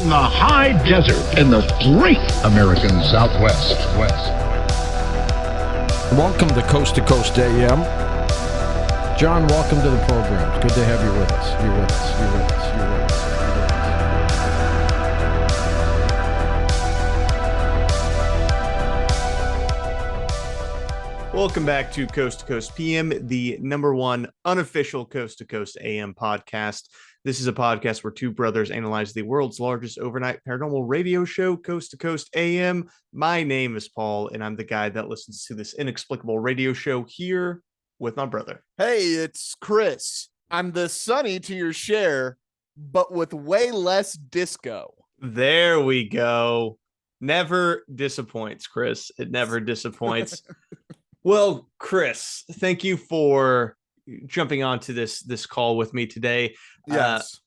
in the high desert in the great American Southwest. Welcome to Coast AM. John, welcome to the program. It's good to have you with us. You're with us. Welcome back to Coast PM, the number one unofficial Coast AM podcast. This is a podcast where two brothers analyze the world's largest overnight paranormal radio show, Coast AM. My name is Paul, and I'm the guy that listens to this inexplicable radio show here with my brother. Hey, it's Chris. I'm the Sonny to your Cher, but with way less disco. There we go. Never disappoints, Chris. It never disappoints. Well, Chris, thank you for jumping onto this call with me today. Yes.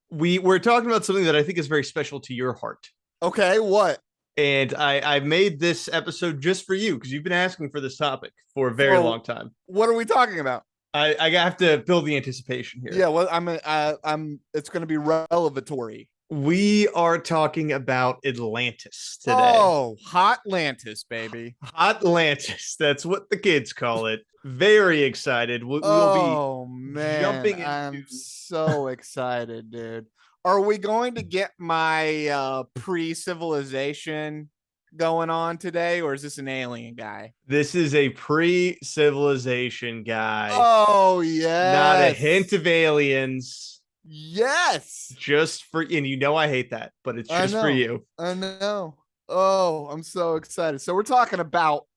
We're talking about something that I think is very special to your heart. Okay, what? And I made this episode just for you because you've been asking for this topic for a very long time. What are we talking about? I have to build the anticipation here. Yeah, well, I'm. It's going to be relevatory. We are talking about Atlantis today. Oh, Hot Atlantis, baby. Hot Atlantis. That's what the kids call it. Very excited. We'll be jumping into... I'm so excited, dude. Are we going to get my pre-civilization going on today, or is this an alien guy? This is a pre-civilization guy. Oh, yeah. Not a hint of aliens. Yes. Just for, and you know I hate that, but it's just for you. I know. Oh, I'm so excited. So we're talking about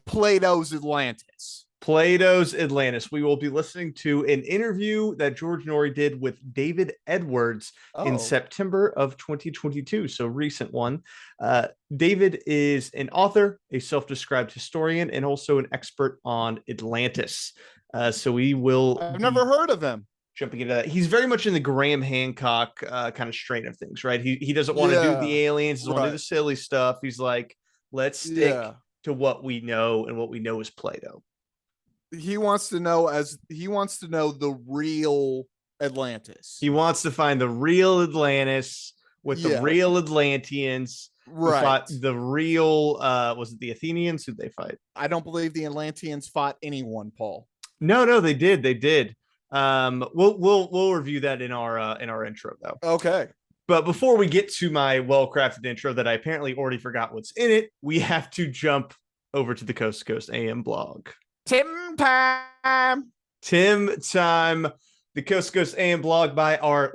Plato's Atlantis. Plato's Atlantis. We will be listening to an interview that George Noory did with David Edwards in September of 2022. So recent one. David is an author, a self-described historian, and also an expert on Atlantis. So we will... I've never heard of him. Jumping into that, he's very much in the Graham Hancock kind of strain of things, right? He doesn't want to do the aliens, he doesn't want to do the silly stuff. He's like, let's stick to what we know, and what we know is Plato. He wants to know the real Atlantis. He wants to find the real Atlantis with the real Atlanteans. Right. The real was it the Athenians? Who'd they fight? I don't believe the Atlanteans fought anyone, Paul. No, they did. We'll review that in our intro though. Okay. But before we get to my well-crafted intro that I apparently already forgot what's in it, we have to jump over to the Coast AM blog. Tim time. The Coast AM blog by our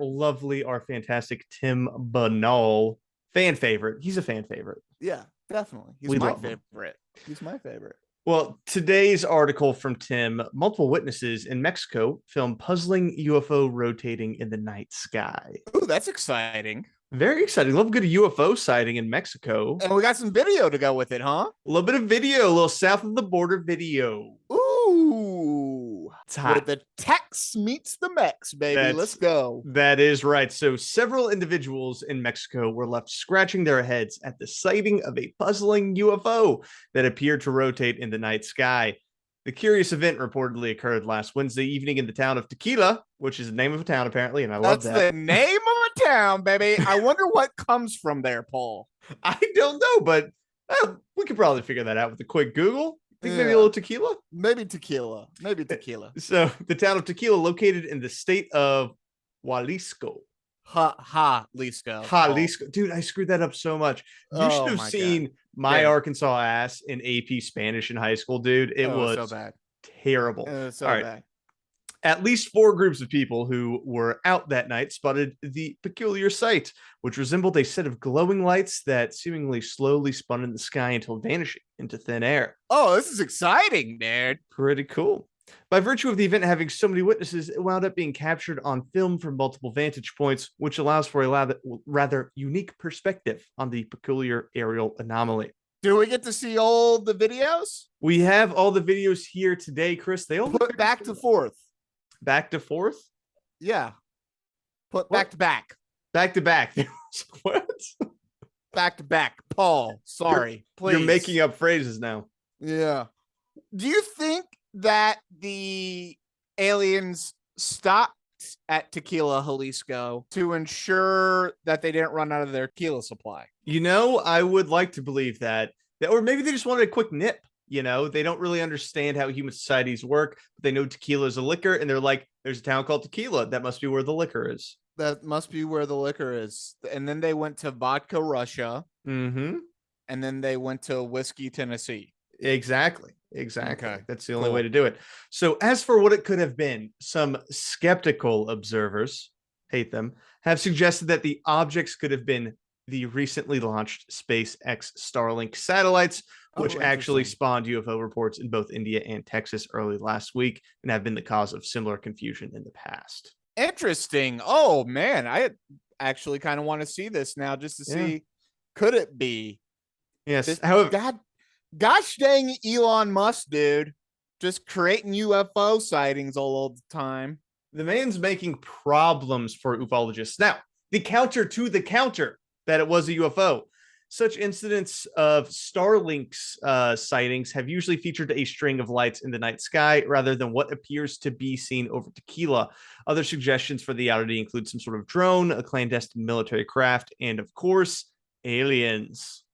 fantastic Tim Banal. Fan favorite. He's a fan favorite. Yeah, definitely. He's my favorite. He's my favorite. Well, today's article from Tim, multiple witnesses in Mexico film puzzling UFO rotating in the night sky. Ooh, that's exciting. Very exciting. Love a good UFO sighting in Mexico. And we got some video to go with it, huh? A little bit of video, a little south of the border video. Ooh. It's hot. Where the Tex meets the Mex, baby. Let's go. That is right. So several individuals in Mexico were left scratching their heads at the sighting of a puzzling UFO that appeared to rotate in the night sky. The curious event reportedly occurred last Wednesday evening in the town of Tequila, which is the name of a town, apparently, and I love that. That's the name of a town, baby. I wonder what comes from there, Paul. I don't know, but we could probably figure that out with a quick Google. Think maybe a little tequila? Maybe tequila. So the town of Tequila, located in the state of Jalisco. Jalisco. Dude, I screwed that up so much. You should have seen my Arkansas ass in AP Spanish in high school, dude. It was so bad. Terrible. It was so All right. bad. At least 4 groups of people who were out that night spotted the peculiar sight, which resembled a set of glowing lights that seemingly slowly spun in the sky until vanishing into thin air. Oh, this is exciting, dude. Pretty cool. By virtue of the event having so many witnesses, it wound up being captured on film from multiple vantage points, which allows for a rather unique perspective on the peculiar aerial anomaly. Do we get to see all the videos? We have all the videos here today, Chris. They all put back to forth. Back to forth? Yeah. Put back to back. Back to back. What? Back to back. Paul, sorry. Please. You're making up phrases now. Yeah. Do you think that the aliens stopped at Tequila Jalisco to ensure that they didn't run out of their tequila supply. I would like to believe that, or maybe they just wanted a quick nip. They don't really understand how human societies work, but they know tequila is a liquor, and they're like, there's a town called Tequila. That must be where the liquor is. That must be where the liquor is. And then they went to Vodka Russia. Mm-hmm. And then they went to Whiskey Tennessee. Exactly. Okay, That's the only way to do it. So as for what it could have been, some skeptical observers, hate them, have suggested that the objects could have been the recently launched SpaceX Starlink satellites, which actually spawned UFO reports in both India and Texas early last week and have been the cause of similar confusion in the past. Interesting. Oh, man. I actually kind of want to see this now just to see, could it be? Yes. However, gosh dang Elon Musk, dude. Just creating UFO sightings all the time. The man's making problems for ufologists. Now, the counter to the counter that it was a UFO. Such incidents of Starlink's sightings have usually featured a string of lights in the night sky rather than what appears to be seen over Tequila. Other suggestions for the oddity include some sort of drone, a clandestine military craft, and of course, aliens.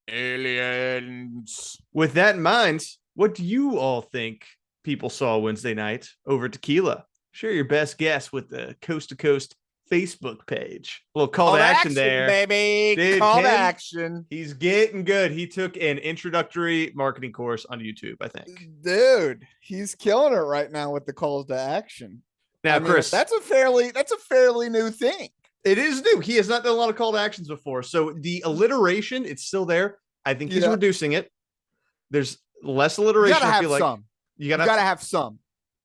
Aliens. With that in mind, what do you all think people saw Wednesday night over Tequila? Share your best guess with the Coast to Coast Facebook page. A little call to action there, baby. Dude, call to action. He's getting good. He took an introductory marketing course on YouTube, I think. Dude, he's killing it right now with the calls to action. Now, Chris, that's a fairly new thing. It is new. He has not done a lot of call to actions before. So the alliteration, it's still there. I think he's reducing it. There's less alliteration. I feel like some. You gotta have some.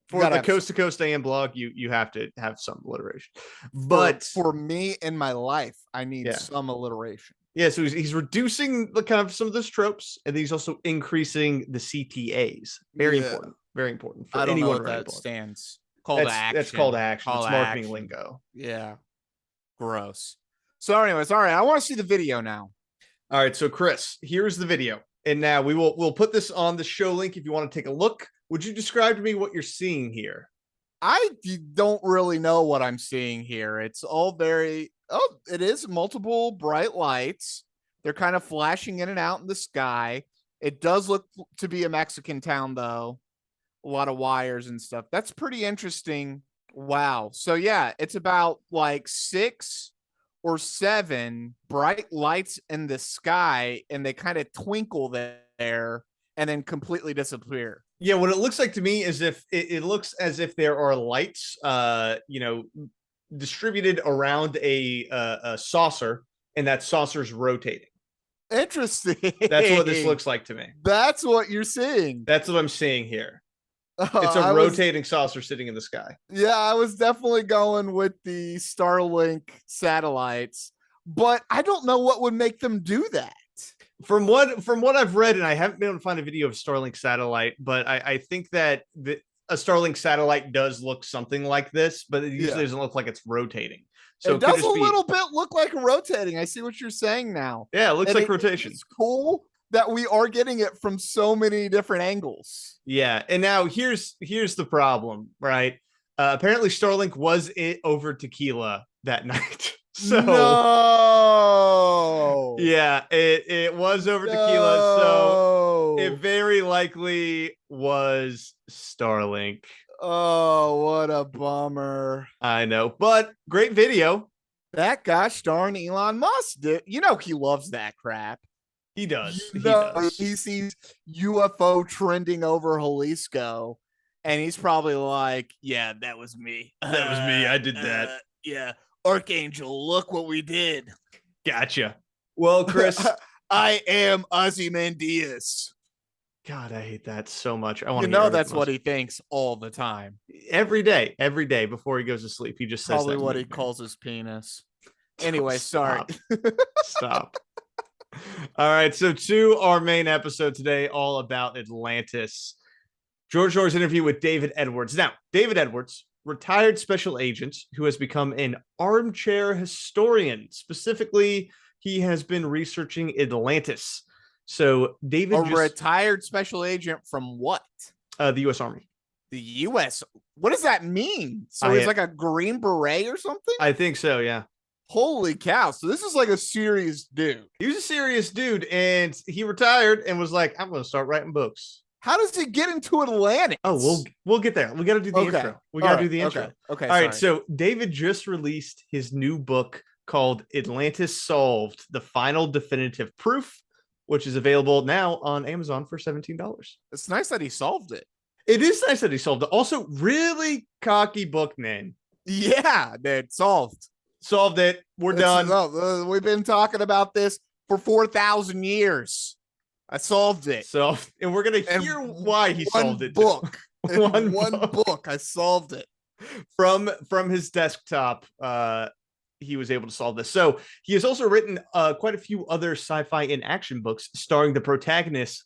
For the Coast to Coast AM blog, you have to have some alliteration. But for me in my life, I need some alliteration. Yeah, so he's reducing the kind of some of those tropes, and he's also increasing the CTAs. Very important. Very important. For I don't anyone know what that important. stands. Call to action. That's call to action. Call it's to marketing action. lingo. Yeah. Gross. So anyways, all right. I want to see the video now. All right, so Chris, here's the video. And now we'll put this on the show link if you want to take a look. Would you describe to me what you're seeing here? I don't really know what I'm seeing here. It's all it is multiple bright lights. They're kind of flashing in and out in the sky. It does look to be a Mexican town, though. A lot of wires and stuff. That's pretty interesting. Wow. So yeah, it's about like 6 or 7 bright lights in the sky, and they kind of twinkle there and then completely disappear. Yeah, what it looks like to me is if it looks as if there are lights, distributed around a saucer, and that saucer's rotating. Interesting. That's what this looks like to me. That's what you're seeing. That's what I'm seeing here. It's a rotating saucer sitting in the sky. Yeah, I was definitely going with the Starlink satellites, but I don't know what would make them do that. From what I've read, and I haven't been able to find a video of Starlink satellite, but I think that a Starlink satellite does look something like this, but it usually doesn't look like it's rotating. So it does a little bit look like rotating. I see what you're saying now. Yeah, it looks like rotation. It's cool that we are getting it from so many different angles. Yeah, and now here's the problem, right? Apparently Starlink was over Tequila that night. So no. Yeah, it was over Tequila, so it very likely was Starlink. Oh, what a bummer. I know, but great video. That gosh darn Elon Musk, dude. You know he loves that crap. He does. He sees UFO trending over Jalisco, and he's probably like, yeah, that was me. That was me. I did that. Yeah. Archangel, look what we did. Gotcha. Well, Chris, I am Ozymandias. God, I hate that so much. I want to that's what he thinks all the time. Every day before he goes to sleep, he just says probably that what he calls his penis. Anyway, sorry. Stop. All right, so to our main episode today, all about Atlantis. George Noory's interview with David Edwards. Now, David Edwards, retired special agent who has become an armchair historian. Specifically, he has been researching Atlantis. So David, retired special agent from what? The U.S. Army. The U.S. What does that mean? So I- he's like a Green Beret or something? I think so, yeah. Holy cow. So this is like a serious dude. He was a serious dude, and he retired and was like, I'm going to start writing books. How does he get into Atlantis? Oh, we'll get there. We got to do the Okay. intro. We got to All do right. the intro. Okay. All right. Sorry. So David just released his new book called Atlantis Solved, the final definitive proof, which is available now on Amazon for $17. It's nice that he solved it. It is nice that he solved it. Also, really cocky book name. Yeah, dude, solved. Solved it. We're done. We've been talking about this for 4,000 years. I solved it. So, and we're gonna And hear why he one solved it. book. One one book. book. I solved it. From his desktop. He was able to solve this. So he has also written quite a few other sci-fi and action books starring the protagonist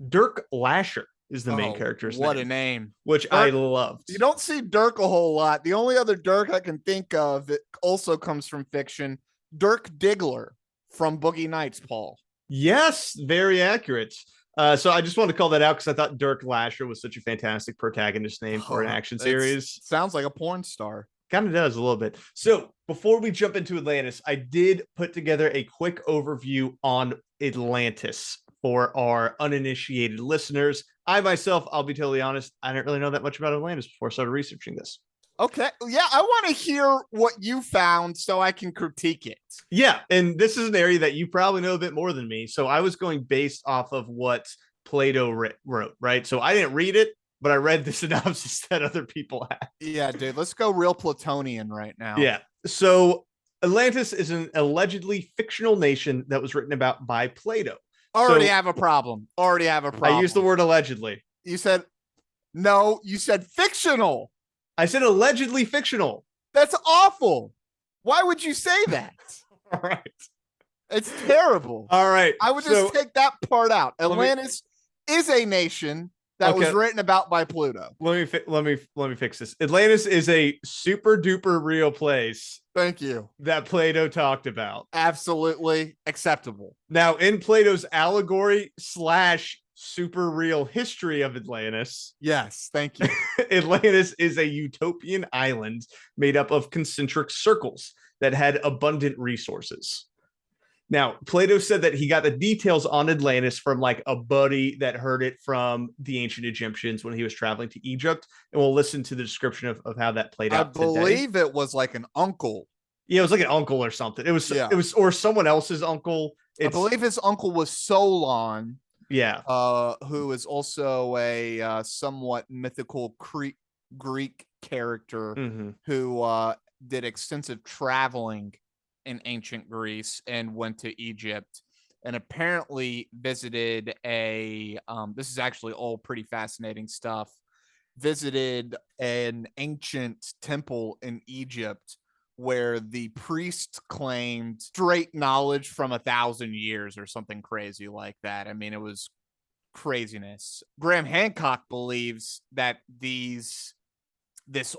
Dirk Lasher is the main character's What name. a name. Which Dirk, I loved. You don't see Dirk a whole lot. The only other Dirk I can think of that also comes from fiction, Dirk Diggler from Boogie Nights, Paul. Yes, very accurate. So I just want to call that out because I thought Dirk Lasher was such a fantastic protagonist name for an action series. Sounds like a porn star. Kind of does a little bit. So before we jump into Atlantis, I did put together a quick overview on Atlantis for our uninitiated listeners. I myself, I'll be totally honest, I didn't really know that much about Atlantis before I started researching this. Okay. Yeah, I want to hear what you found so I can critique it. Yeah, and this is an area that you probably know a bit more than me. So I was going based off of what Plato wrote, right? So I didn't read it, but I read the synopsis that other people had. Yeah, dude, let's go real Platonian right now. Yeah. So Atlantis is an allegedly fictional nation that was written about by Plato. Already So- have a problem. I used the word allegedly. You said fictional. I said allegedly fictional. That's awful. Why would you say that? All right. It's terrible. All right. I would just take that part out. me- Atlantis is a nation that was Okay. written about by Pluto. let me fix this. Atlantis is a super duper real place Thank you. that Plato talked about. Absolutely acceptable. Now, in Plato's allegory / super real history of Atlantis, Yes, thank you. Atlantis is a utopian island made up of concentric circles that had abundant resources. Now, Plato said that he got the details on Atlantis from like a buddy that heard it from the ancient Egyptians when he was traveling to Egypt. And we'll listen to the description of how that played I out today. believe it was like an uncle. Yeah, it was like an uncle or something. It was, Yeah. or someone else's uncle. I believe his uncle was Solon, Yeah. who is also a somewhat mythical Greek character Mhm. who did extensive traveling in ancient Greece and went to Egypt and apparently visited this is actually all pretty fascinating stuff, visited an ancient temple in Egypt where the priest claimed straight knowledge from 1,000 years or something crazy like that. I mean, it was craziness. Graham Hancock believes that this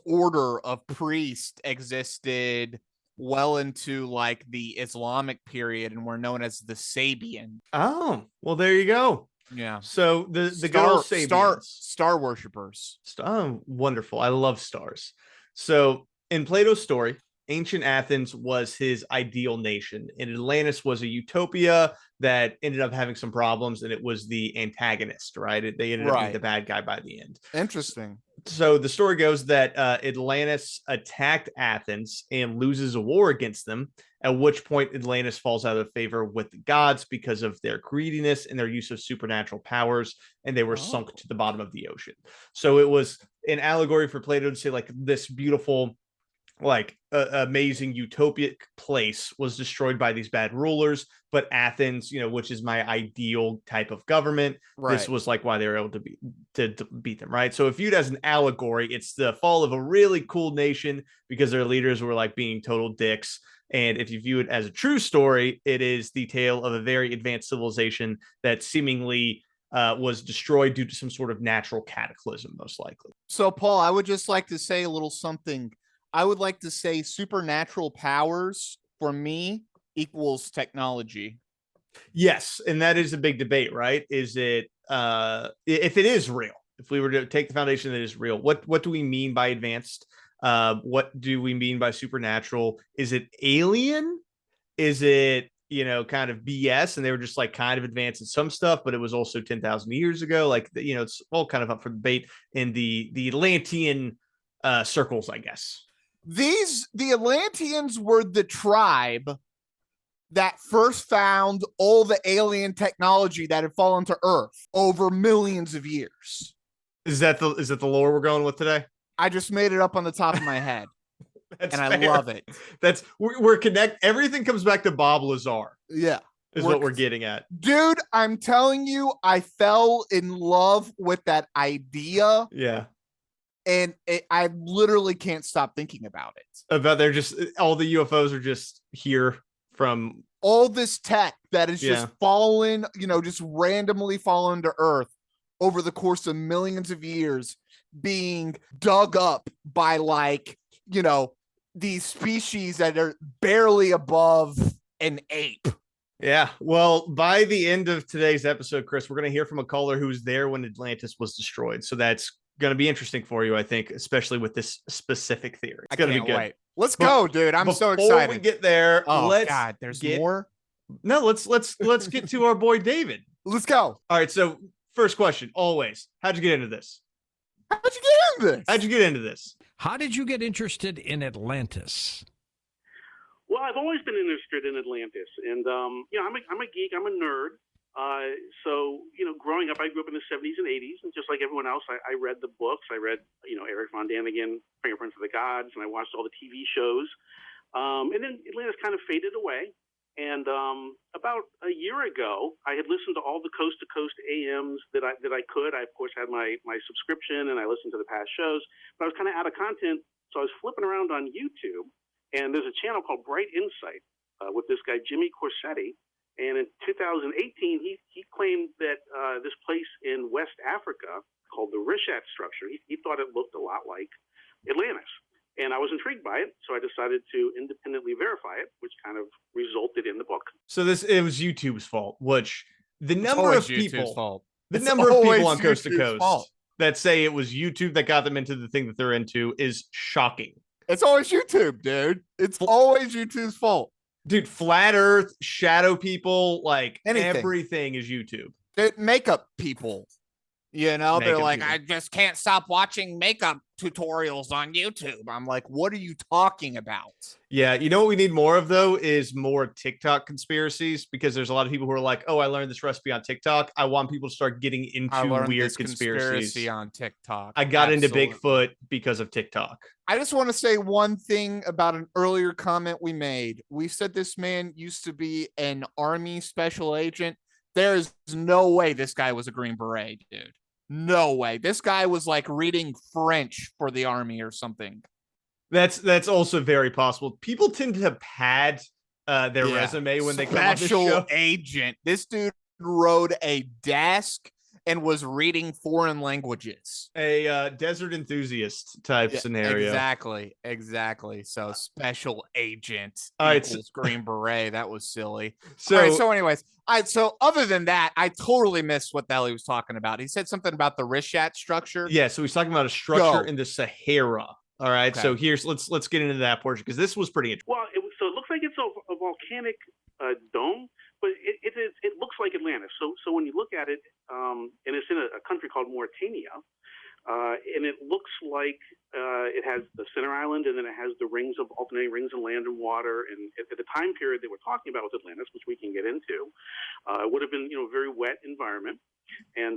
order of priests existed well into like the Islamic period and were known as the Sabian. Oh, well, there you go. Yeah. So the good old Sabians. Star worshippers. Oh, wonderful. I love stars. So in Plato's story, ancient Athens was his ideal nation, and Atlantis was a utopia that ended up having some problems, and it was the antagonist, right? They ended up being Right. the bad guy by the end. Interesting. So the story goes that Atlantis attacked Athens and loses a war against them, at which point Atlantis falls out of favor with the gods because of their greediness and their use of supernatural powers, and they were sunk to the bottom of the ocean. So it was an allegory for Plato to say like this beautiful, like amazing utopic place was destroyed by these bad rulers, but Athens, which is my ideal type of government, Right. this was like why they were able to beat them, right? So if viewed as an allegory, it's the fall of a really cool nation because their leaders were like being total dicks. And if you view it as a true story, it is the tale of a very advanced civilization that seemingly was destroyed due to some sort of natural cataclysm, most likely. So, Paul, I would just like to say a little something. I would like to say supernatural powers for me equals technology. Yes, and that is a big debate, right? Is it if it is real, if we were to take the foundation that is real, what do we mean by advanced? What do we mean by supernatural? Is it alien? Is it, kind of BS? And they were just like kind of advanced in some stuff, but it was also 10,000 years ago. Like, it's all kind of up for debate in the Atlantean circles, I guess. The Atlanteans were the tribe that first found all the alien technology that had fallen to Earth over millions of years. Is that the lore we're going with today? I just made it up on the top of my head. That's and fair. I love it. We're connect. Everything comes back to Bob Lazar. Yeah. Is what we're getting at. Dude, I'm telling you, I fell in love with that idea. Yeah. And I literally can't stop thinking about it. About they're just, all the UFOs are just here from all this tech that is just fallen, just randomly fallen to Earth over the course of millions of years, being dug up by these species that are barely above an ape. Yeah. Well, by the end of today's episode, Chris, we're going to hear from a caller who was there when Atlantis was destroyed. So that's going to be interesting for you, I think, especially with this specific theory. It's going to be good. Wait. Let's go, dude. I'm so excited. Before we get there, there's more. No, let's get to our boy David. Let's go. All right. So first question, always, how'd you get into this? How'd you get into this? How did you get interested in Atlantis? Well, I've always been interested in Atlantis, and I'm a geek, I'm a nerd. So growing up, I grew up in the 70s and 80s, and just like everyone else, I read the books. I read Eric Von Daniken, Fingerprints of the Gods, and I watched all the TV shows. And then Atlantis kind of faded away. And about a year ago, I had listened to all the Coast to Coast AMs that I could. I of course had my subscription, and I listened to the past shows, but I was kind of out of content, so I was flipping around on YouTube. And there's a channel called Bright Insight with this guy, Jimmy Corsetti. And in 2018, he claimed that this place in West Africa called the Richat Structure, he thought it looked a lot like Atlantis. And I was intrigued by it, so I decided to independently verify it, which kind of resulted in the book. So it was YouTube's fault, which the number of people on Coast to Coast that say it was YouTube that got them into the thing that they're into is shocking. It's always YouTube, dude. It's always YouTube's fault. Dude, flat earth, shadow people, like anything. Everything is YouTube. Makeup people. They're like, people. I just can't stop watching makeup tutorials on YouTube. I'm like, what are you talking about? Yeah, you know what we need more of, though, is more TikTok conspiracies, because there's a lot of people who are like, oh, I learned this recipe on TikTok. I want people to start getting into weird conspiracies on TikTok. I got into Bigfoot because of TikTok. I just want to say one thing about an earlier comment we made. We said this man used to be an Army special agent. There's no way this guy was a Green Beret, dude. No way. This guy was like reading French for the Army or something. That's also very possible. People tend to have pad their resume when they come on the show. Special agent. This dude rode a desk and was reading foreign languages. A desert enthusiast type scenario. Exactly. So special agent equals Green Beret. That was silly. So anyways, so other than that, I totally missed what the hell he was talking about. He said something about the Richat structure. Yeah, so he's talking about a structure in the Sahara. All right, Okay. so let's get into that portion, because this was pretty interesting. Well, so it looks like it's a volcanic dome, but it looks like Atlantis. So when you look at it, and it's in a country called Mauritania, and it looks like it has the center island, and then it has the alternating rings of land and water. And at the time period they were talking about with Atlantis, which we can get into, it would have been a very wet environment, and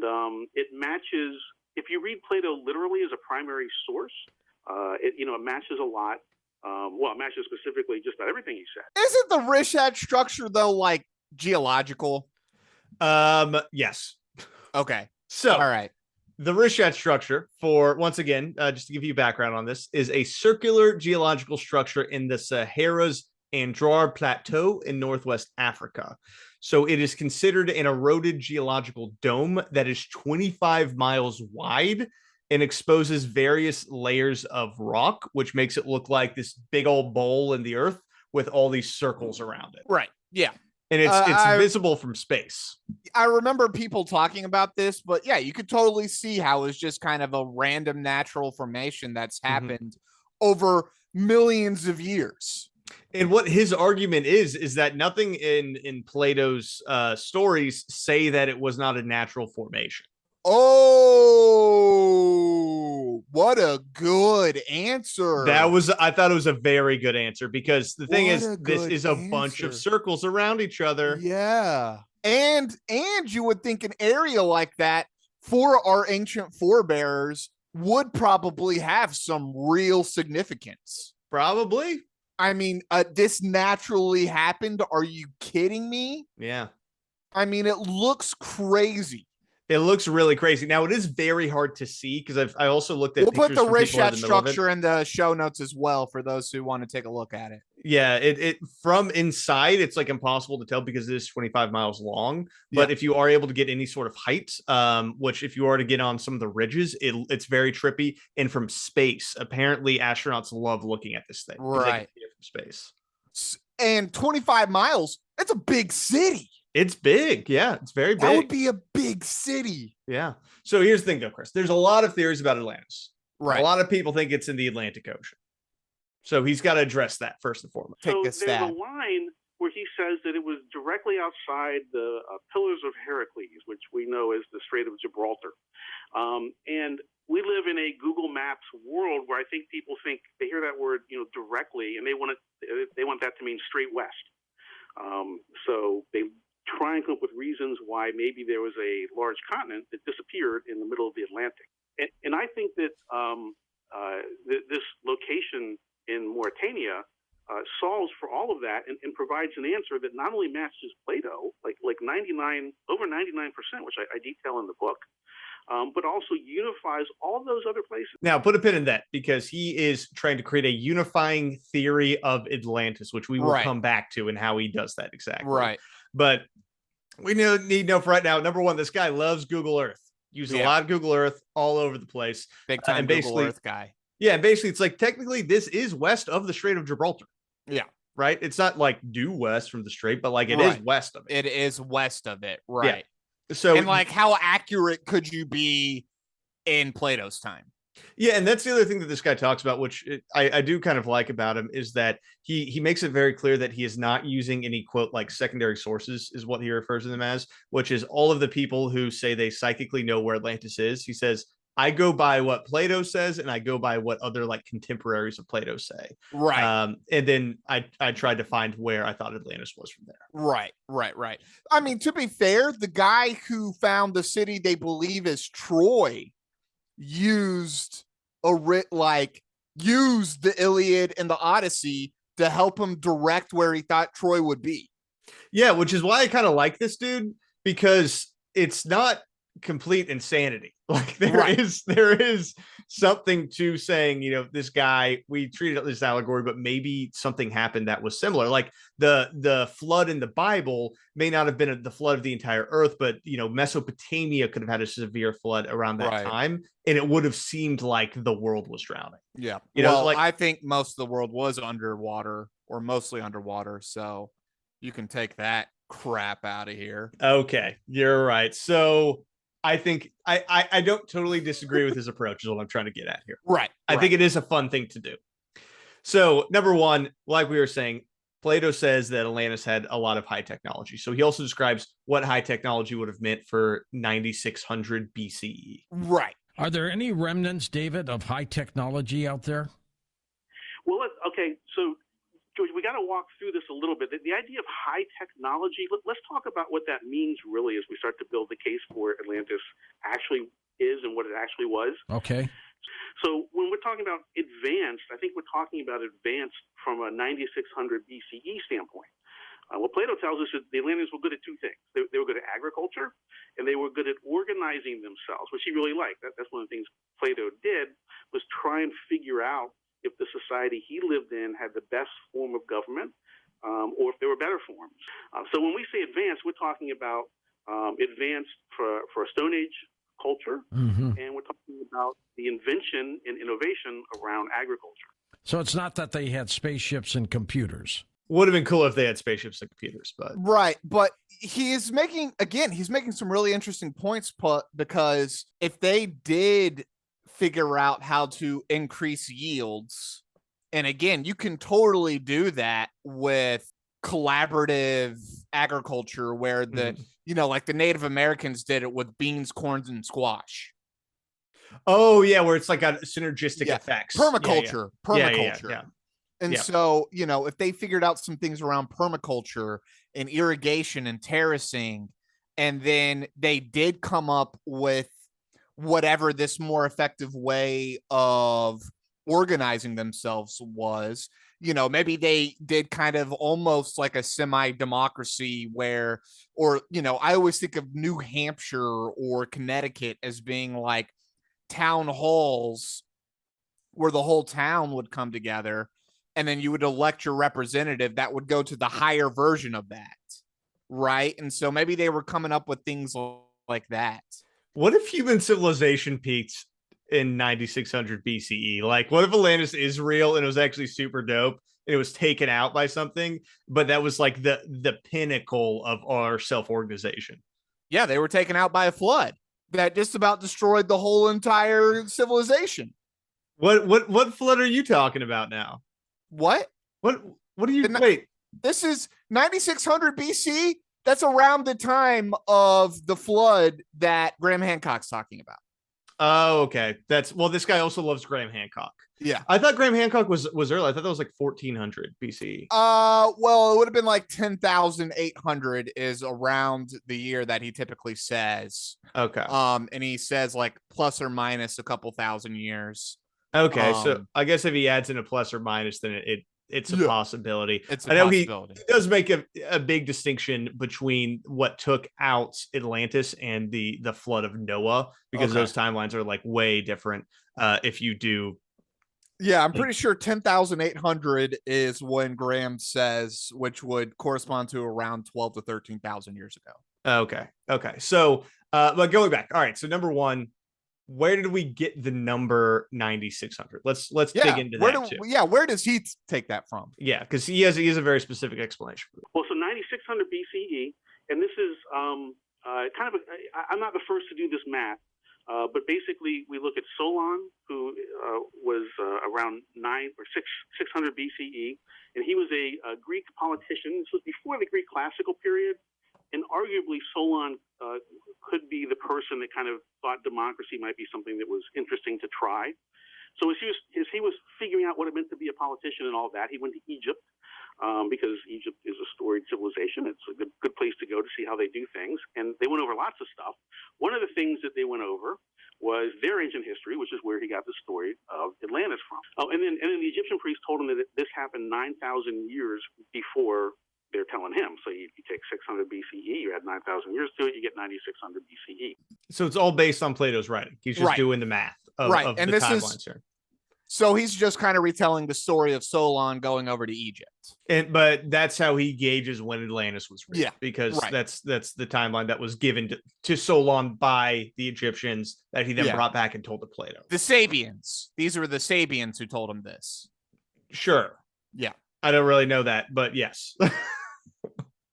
it matches. If you read Plato literally as a primary source, it matches a lot. It matches specifically just about everything he said. Isn't the Richat structure though like geological? Yes. Okay. So all right. The Richat structure, once again, just to give you background on this, is a circular geological structure in the Sahara's Andrar Plateau in Northwest Africa. So it is considered an eroded geological dome that is 25 miles wide and exposes various layers of rock, which makes it look like this big old bowl in the earth with all these circles around it. Right. Yeah. and it's visible from space. I remember people talking about this, but yeah, you could totally see how it's just kind of a random natural formation that's happened over millions of years. And what his argument is that nothing in Plato's stories say that it was not a natural formation. Oh, what a good answer. I thought it was a very good answer, because the thing is, this is a bunch of answer. circles around each other. Yeah. And you would think an area like that for our ancient forebears would probably have some real significance. Probably. I mean, this naturally happened. Are you kidding me? Yeah. I mean, it looks crazy. It looks really crazy. Now, it is very hard to see, because I also looked at We'll put the Richat structure structure in the show notes as well for those who want to take a look at it. Yeah, it from inside, it's like impossible to tell because it is 25 miles long. But if you are able to get any sort of height, which if you are to get on some of the ridges, it's very trippy. And from space, apparently astronauts love looking at this thing. Right. They can see it from space. And 25 miles, that's a big city. It's big. Yeah, it's very big. That would be a big city. Yeah. So here's the thing, though, Chris. There's a lot of theories about Atlantis. Right. A lot of people think it's in the Atlantic Ocean. So he's got to address that first and foremost. There's a line where he says that it was directly outside the Pillars of Heracles, which we know as the Strait of Gibraltar. And we live in a Google Maps world where I think people think they hear that word, directly, and they want that to mean straight west. So they try and come up with reasons why maybe there was a large continent that disappeared in the middle of the Atlantic. And I think that this location in Mauritania solves for all of that and provides an answer that not only matches Plato, like over 99%, which I detail in the book, but also unifies all those other places. Now, put a pin in that, because he is trying to create a unifying theory of Atlantis, which we will come back to, and how he does that exactly. Right. But we need to know for right now, number one, this guy loves Google Earth. Uses a lot of Google Earth all over the place. Big time Google Earth guy. Yeah, and basically it's like technically this is west of the Strait of Gibraltar. Yeah. Right? It's not like due west from the strait, but like it is west of it. It is west of it. Right. Yeah. So, and like, how accurate could you be in Plato's time? Yeah, and that's the other thing that this guy talks about, which I do kind of like about him, is that he makes it very clear that he is not using any, quote, like secondary sources, is what he refers to them as, which is all of the people who say they psychically know where Atlantis is. He says, I go by what Plato says, and I go by what other like contemporaries of Plato say. Right. And then I tried to find where I thought Atlantis was from there. Right. I mean, to be fair, the guy who found the city they believe is Troy used the Iliad and the Odyssey to help him direct where he thought Troy would be. Yeah, which is why I kind of like this dude, because it's not complete insanity. Like there is something to saying, this guy, we treated it as allegory, but maybe something happened that was similar. Like the flood in the Bible may not have been the flood of the entire earth, but Mesopotamia could have had a severe flood around that time, and it would have seemed like the world was drowning. Yeah. Like, I think most of the world was underwater, or mostly underwater, so you can take that crap out of here. Okay, you're right. So I think I don't totally disagree with his approach, is what I'm trying to get at here. Right. I think it is a fun thing to do. So number one, like we were saying, Plato says that Atlantis had a lot of high technology. So he also describes what high technology would have meant for 9600 BCE. Right. Are there any remnants, David, of high technology out there? Well, okay. So George, we got to walk through this a little bit. The idea of high technology, let's talk about what that means really as we start to build the case for Atlantis actually is and what it actually was. Okay. So when we're talking about advanced, I think we're talking about advanced from a 9600 BCE standpoint. What Plato tells us is the Atlanteans were good at two things. They were good at agriculture, and they were good at organizing themselves, which he really liked. That's one of the things Plato did, was try and figure out if the society he lived in had the best form of government, or if there were better forms. So when we say advanced, we're talking about advanced for a Stone Age culture, and we're talking about the invention and innovation around agriculture. So it's not that they had spaceships and computers. Would have been cool if they had spaceships and computers, but Right, but he's making some really interesting points, because if they did figure out how to increase yields, and again, you can totally do that with collaborative agriculture, where like the Native Americans did it with beans, corns, and squash. oh yeah, where it's like a synergistic effects. Permaculture. Yeah. And so, if they figured out some things around permaculture and irrigation and terracing, and then they did come up with whatever this more effective way of organizing themselves was, maybe they did kind of almost like a semi-democracy where, I always think of New Hampshire or Connecticut as being like town halls where the whole town would come together, and then you would elect your representative that would go to the higher version of that, right? And so maybe they were coming up with things like that. What if human civilization peaked in 9600 BCE? Like, what if Atlantis is real and it was actually super dope and it was taken out by something, but that was like the pinnacle of our self-organization? Yeah, they were taken out by a flood that just about destroyed the whole entire civilization. What flood are you talking about now? What are you wait? This is 9600 BC. That's around the time of the flood that Graham Hancock's talking about. Oh, okay. This guy also loves Graham Hancock. Yeah. I thought Graham Hancock was early. I thought that was like 1400 BCE. Well, it would have been like 10,800 is around the year that he typically says. Okay. And he says like plus or minus a couple thousand years. Okay, so I guess if he adds in a plus or minus, then it's a possibility. It's a possibility. He does make a big distinction between what took out Atlantis and the flood of Noah, because those timelines are like way different. If you do, yeah, I'm pretty sure 10,800 is when Graham says, which would correspond to around 12 to 13,000 years ago. Okay. So, but going back, all right. So number one, where did we get the number 9600? Let's dig into that too. Yeah, where does he take that from? Yeah, because he has a very specific explanation for it. Well, so 9600 BCE, and this is kind of I'm not the first to do this math, but basically we look at Solon, who was around 600 BCE, and he was a Greek politician. This was before the Greek classical period. And arguably, Solon could be the person that kind of thought democracy might be something that was interesting to try. So as he was figuring out what it meant to be a politician and all that, he went to Egypt because Egypt is a storied civilization. It's a good place to go to see how they do things. And they went over lots of stuff. One of the things that they went over was their ancient history, which is where he got the story of Atlantis from. Oh, and then the Egyptian priest told him that this happened 9,000 years before they're telling him. So you take 600 BCE, you add 9,000 years to it, you get 9600 BCE. So it's all based on Plato's writing. He's just doing the math of and the timelines here. So he's just kind of retelling the story of Solon going over to Egypt. But that's how he gauges when Atlantis was real. Yeah, because that's the timeline that was given to Solon by the Egyptians that he then brought back and told to Plato. The Sabians. These were the Sabians who told him this. Sure. Yeah. I don't really know that, but yes.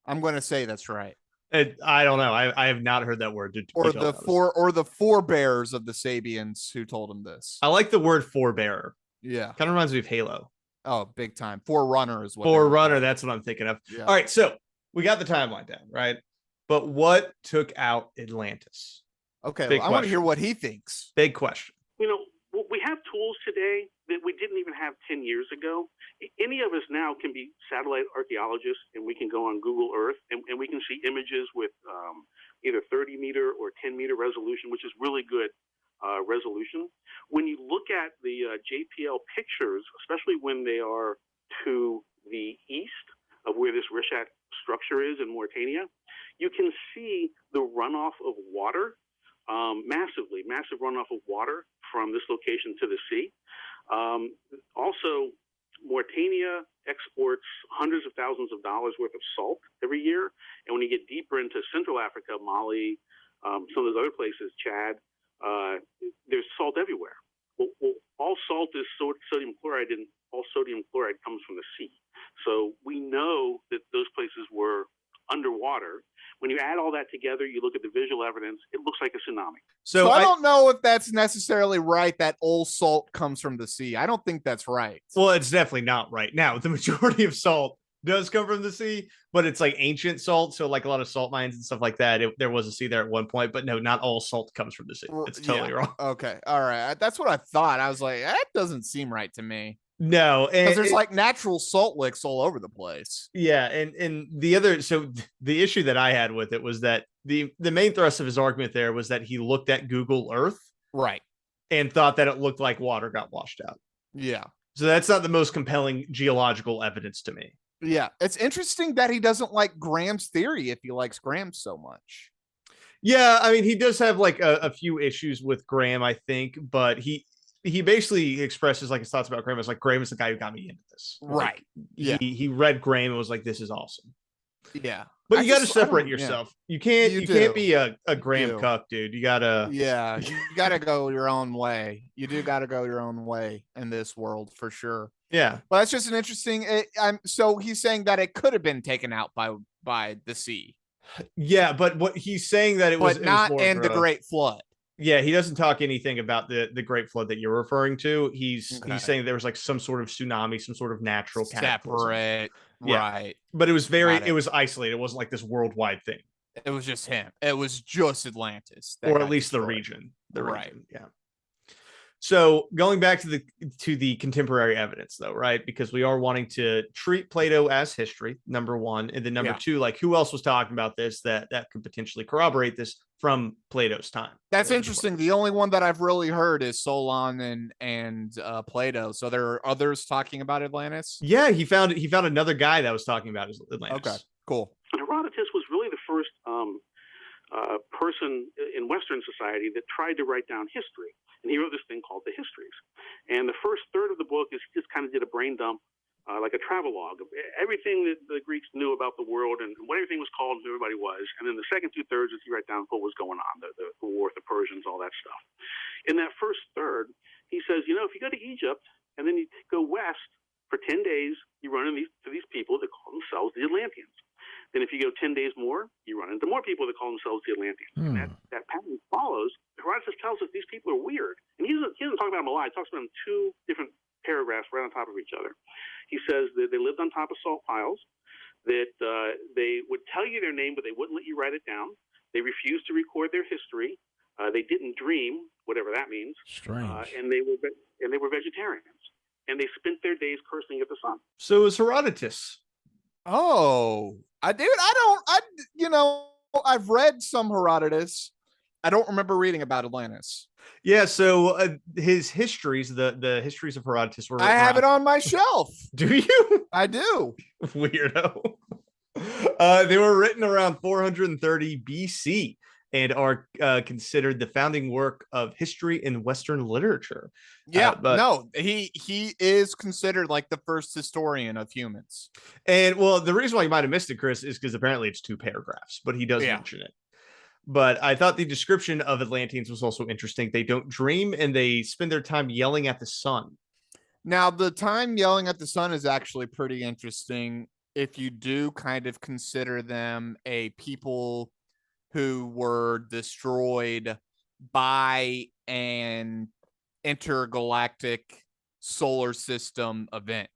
I'm going to say that's right. I don't know. I have not heard that word. Or the forebears of the Sabians who told him this. I like the word forebearer. Yeah. Kind of reminds me of Halo. Oh, big time. Forerunner is what. Forerunner, that's what I'm thinking of. Yeah. All right, so we got the timeline down, right? But what took out Atlantis? Okay, I want to hear what he thinks. Big question. We have tools today that we didn't even have 10 years ago. Any of us now can be satellite archaeologists, and we can go on Google Earth, and we can see images with either 30-meter or 10-meter resolution, which is really good resolution. When you look at the JPL pictures, especially when they are to the east of where this Richat structure is in Mauritania, you can see the runoff of water, massive runoff of water from this location to the sea. Also, Mauritania exports hundreds of thousands of dollars worth of salt every year. And when you get deeper into Central Africa, Mali, some of those other places, Chad, there's salt everywhere. Well, all salt is sodium chloride, and all sodium chloride comes from the sea. So we know that those places were underwater. When you add all that together, you look at the visual evidence, it looks like a tsunami. So I don't know if that's necessarily right that all salt comes from the sea. I don't think that's right. Well, it's definitely not right. Now, the majority of salt does come from the sea, but it's like ancient salt. So like a lot of salt mines and stuff like that. There was a sea there at one point, but no, not all salt comes from the sea. It's totally wrong. Okay. All right. That's what I thought. I was like, that doesn't seem right to me. No, because there's like natural salt licks all over the place. Yeah, and the other, so the issue that I had with it was that the main thrust of his argument there was that he looked at Google Earth, right, and thought that it looked like water got washed out. Yeah. So that's not the most compelling geological evidence to me. Yeah, it's interesting that he doesn't like Graham's theory if he likes Graham so much. Yeah, I mean, he does have like a few issues with Graham, I think, but he basically expresses like his thoughts about Graham as like, Graham is the guy who got me into this. Right. Like, yeah. He read Graham and was like, this is awesome. Yeah. But you got to separate yourself. Yeah. You can't be a Graham cuck, dude. You gotta. Yeah. You gotta go your own way. You do gotta go your own way in this world for sure. Yeah. Well, that's just an interesting. So he's saying that it could have been taken out by the sea. Yeah, but what he's saying that it was not in the Great Flood. Yeah, he doesn't talk anything about the Great Flood that you're referring to. He's saying there was like some sort of tsunami, some sort of natural cataclysm. Separate, yeah. Right? But it was it was isolated. It wasn't like this worldwide thing. It was just him. It was just Atlantis, or at least the region. Right. Region, yeah. So going back to the contemporary evidence, though, right? Because we are wanting to treat Plato as history, number one, and then number two, like who else was talking about this that could potentially corroborate this from Plato's time? That's interesting. The only one that I've really heard is Solon and Plato. So there are others talking about Atlantis. Yeah, he found another guy that was talking about Atlantis. Okay, cool. Herodotus was really the first person in Western society that tried to write down history. And he wrote this thing called the Histories. And the first third of the book is he just kind of did a brain dump, like a travelogue of everything that the Greeks knew about the world and what everything was called and who everybody was. And then the second 2/3 is he write down what was going on, the war with the Persians, all that stuff. In that first third, he says, if you go to Egypt and then you go west for 10 days, you run into these people that call themselves the Atlanteans. Then if you go 10 days more, you run into more people that call themselves the Atlanteans. And that pattern follows. Herodotus tells us these people are weird. And he doesn't talk about them a lot. He talks about them in two different paragraphs right on top of each other. He says that they lived on top of salt piles, that they would tell you their name, but they wouldn't let you write it down. They refused to record their history. They didn't dream, whatever that means. Strange. And they were vegetarians. And they spent their days cursing at the sun. So is Herodotus. Oh, I've read some Herodotus. I don't remember reading about Atlantis. Yeah, so his histories, the histories of Herodotus were. I have it on my shelf. Do you? I do. Weirdo. They were written around 430 BC and are considered the founding work of history in Western literature. Yeah, he is considered like the first historian of humans. And well, the reason why you might have missed it, Chris, is because apparently it's 2 paragraphs, but he does mention it. But I thought the description of Atlanteans was also interesting. They don't dream and they spend their time yelling at the sun. Now, the time yelling at the sun is actually pretty interesting if you do kind of consider them a people who were destroyed by an intergalactic solar system event.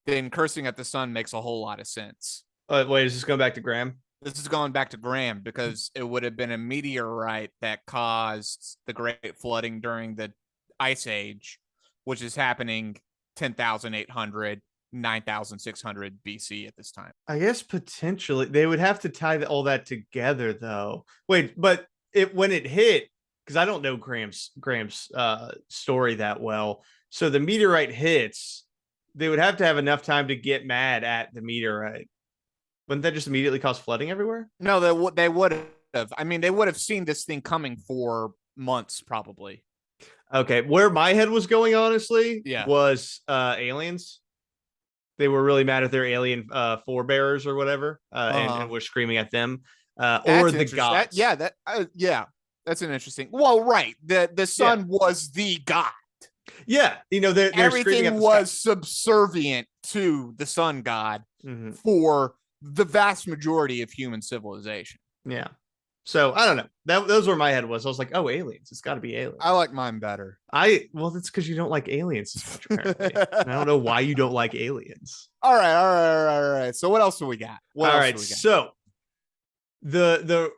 Then cursing at the sun makes a whole lot of sense. Wait, is this going back to Graham? This is going back to Graham because it would have been a meteorite that caused the great flooding during the Ice Age, which is happening 10,800, 9,600 BC at this time. I guess potentially they would have to tie all that together, though. Wait, but when it hit, because I don't know Graham's story that well. So the meteorite hits, they would have to have enough time to get mad at the meteorite. Wouldn't that just immediately cause flooding everywhere? No, they would have. I mean, they would have seen this thing coming for months, probably. Okay, where my head was going, honestly, was aliens. They were really mad at their alien forebearers or whatever, and were screaming at them, or the gods. That's an interesting. Well, right, the sun was the god. Yeah, they're everything was subservient to the sun god Mhm. for the vast majority of human civilization. Yeah. So I don't know. Those were my head was. I was like, oh, aliens. It's got to be aliens. I like mine better. Well, that's because you don't like aliens as much, apparently. And I don't know why you don't like aliens. All right. So what else do we got? What All else right. do we got? So the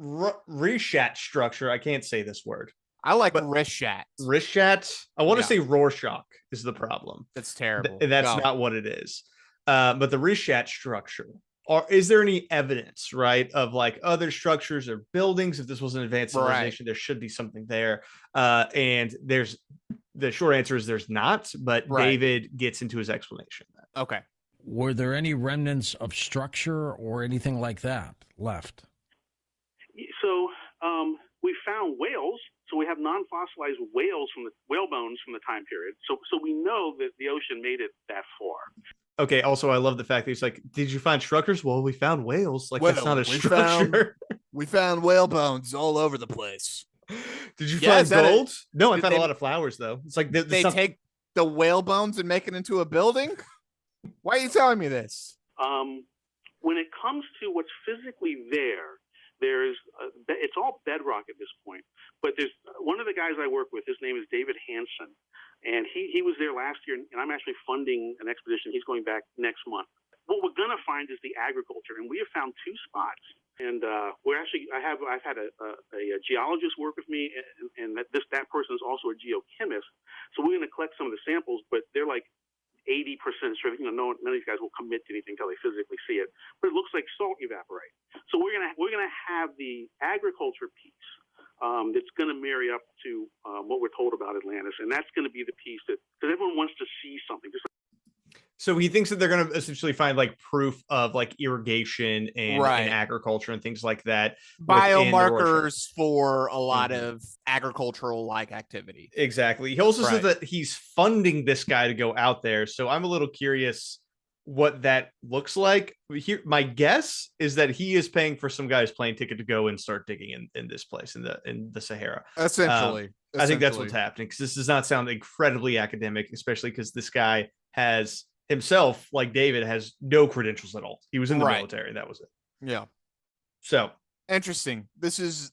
Richat structure. I can't say this word. I like but- Richat. Richat. I want to Yeah. say Rorschach is the problem. That's terrible. And that's Go. not what it is. But the Richat structure. Or is there any evidence, right, of like other structures or buildings? If this was an advanced civilization, there should be something there. And the short answer is there's not, but Right. David gets into his explanation. Okay. Were there any remnants of structure or anything like that left? So we found whales. So we have non-fossilized whales from the whale bones from the time period. So we know that the ocean made it that far. Okay. Also, I love the fact that he's like, "Did you find structures?" Well, we found whales. Like that's Well, not a we structure. We found whale bones all over the place. Did you Yeah, find is that gold? No, I did found they- a lot of flowers though. It's like They take the whale bones and make it into a building? Why are you telling me this? When it comes to what's physically there, it's all bedrock at this point. But there's one of the guys I work with. His name is David Hansen, and he was there last year. And I'm actually funding an expedition. He's going back next month. What we're gonna find is the agriculture, and we have found 2 spots. And I've had a geologist work with me, and that person is also a geochemist. So we're gonna collect some of the samples, but they're like 80% sure. None of these guys will commit to anything until they physically see it. But it looks like salt evaporate. So we're gonna have the agriculture piece that's gonna marry up to what we're told about Atlantis, and that's gonna be the piece that because everyone wants to see something. So he thinks that they're going to essentially find like proof of like irrigation and Right. agriculture and things like that. within the Rorschach. Biomarkers for a lot Mhm. of agricultural like activity. Exactly. He also said Right. that he's funding this guy to go out there. So I'm a little curious what that looks like. Here, my guess is that he is paying for some guy's plane ticket to go and start digging in this place in the Sahara. Essentially. I think that's what's happening because this does not sound incredibly academic, especially because this guy has himself, like David, has no credentials at all. He was in the Right. military. That was it. Yeah. So, Interesting. This is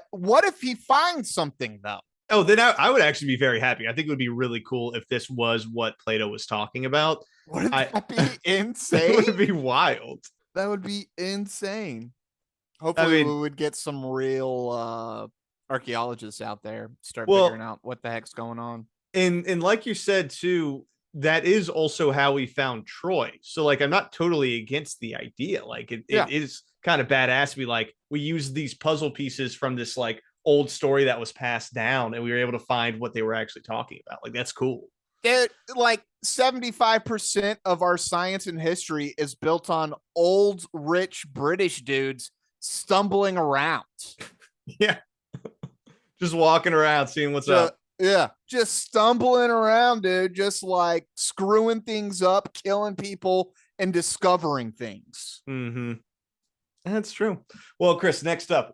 what if he finds something though? then I would actually be very happy. I think it would be really cool if this was what Plato was talking about. Wouldn't I- that be It insane? would be wild. That would be insane. Hopefully, mean- we would get some real archaeologists out there start Well- figuring out what the heck's going on. And like you said too, that is also how we found Troy. So like I'm not totally against the idea. Like it is kind of badass to be like, we use these puzzle pieces from this like old story that was passed down and we were able to find what they were actually talking about. Like that's cool. Like 75% of our science and history is built on old, rich British dudes stumbling around. Yeah. Just walking around seeing what's up. Yeah, just stumbling around, dude, just like screwing things up, killing people, and discovering things. Mm-hmm. That's true. Well, Chris, next up,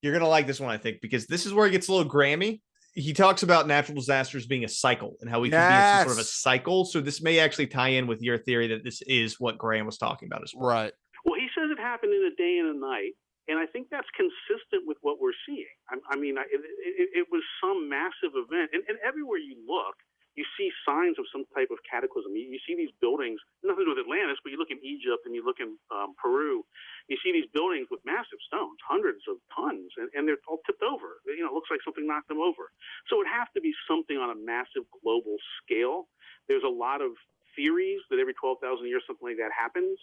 you're gonna like this one, I think, because this is where it gets a little Grammy. He talks about natural disasters being a cycle and how we can be in some sort of a Yes. cycle. So this may actually tie in with your theory that this is what Graham was talking about as well. Right. Well, he says it happened in a day and a night, and I think that's consistent with what we're seeing. It was some massive event, and everywhere you look, you see signs of some type of cataclysm. You see these buildings, nothing to do with Atlantis, but you look in Egypt and you look in Peru, you see these buildings with massive stones, hundreds of tons, and they're all tipped over. It looks like something knocked them over. So it would have to be something on a massive global scale. There's a lot of theories that every 12,000 years something like that happens.